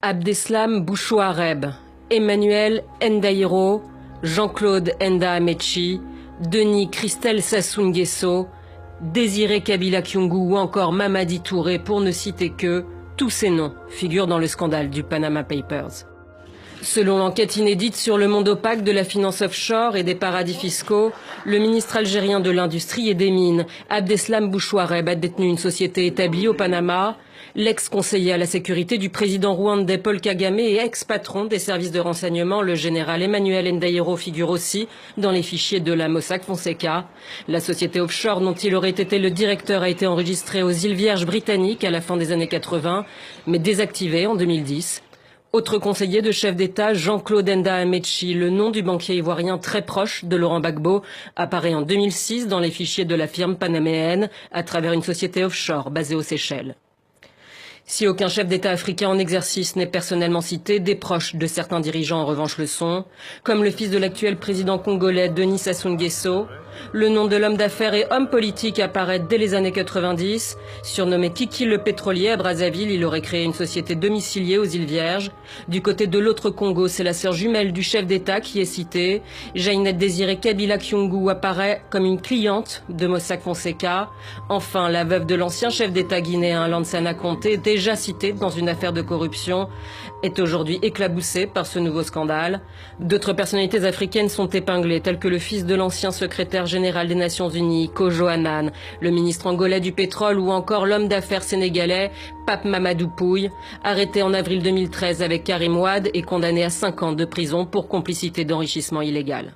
Abdeslam Bouchouareb, Emmanuel Ndaïro, Jean-Claude Enda Amechi, Denis Christelle Sassou Nguesso, Désiré Kabila Kyungu ou encore Mamadi Touré, pour ne citer que, tous ces noms figurent dans le scandale du Panama Papers. Selon l'enquête inédite sur le monde opaque de la finance offshore et des paradis fiscaux, le ministre algérien de l'Industrie et des Mines, Abdeslam Bouchouareb, a détenu une société établie au Panama. L'ex-conseiller à la sécurité du président rwandais Paul Kagame et ex-patron des services de renseignement, le général Emmanuel Ndaïro, figure aussi dans les fichiers de la Mossack Fonseca. La société offshore dont il aurait été le directeur a été enregistrée aux îles Vierges britanniques à la fin des années 80, mais désactivée en 2010. Autre conseiller de chef d'État, Jean-Claude Enda Amechi, le nom du banquier ivoirien très proche de Laurent Gbagbo, apparaît en 2006 dans les fichiers de la firme panaméenne à travers une société offshore basée aux Seychelles. Si aucun chef d'État africain en exercice n'est personnellement cité, des proches de certains dirigeants en revanche le sont, comme le fils de l'actuel président congolais Denis Sassou Nguesso. Le nom de l'homme d'affaires et homme politique apparaît dès les années 90. Surnommé Kiki le pétrolier à Brazzaville, il aurait créé une société domiciliée aux îles Vierges. Du côté de l'autre Congo, c'est la sœur jumelle du chef d'État qui est citée. Jainette Désiré Kabila Kyungu apparaît comme une cliente de Mossack Fonseca. Enfin, la veuve de l'ancien chef d'État guinéen Lansana Conté, déjà citée dans une affaire de corruption, est aujourd'hui éclaboussée par ce nouveau scandale. D'autres personnalités africaines sont épinglées, telles que le fils de l'ancien secrétaire général des Nations Unies, Kojo Annan, le ministre angolais du pétrole ou encore l'homme d'affaires sénégalais, Pape Mamadou Pouye, arrêté en avril 2013 avec Karim Wade et condamné à 5 ans de prison pour complicité d'enrichissement illégal.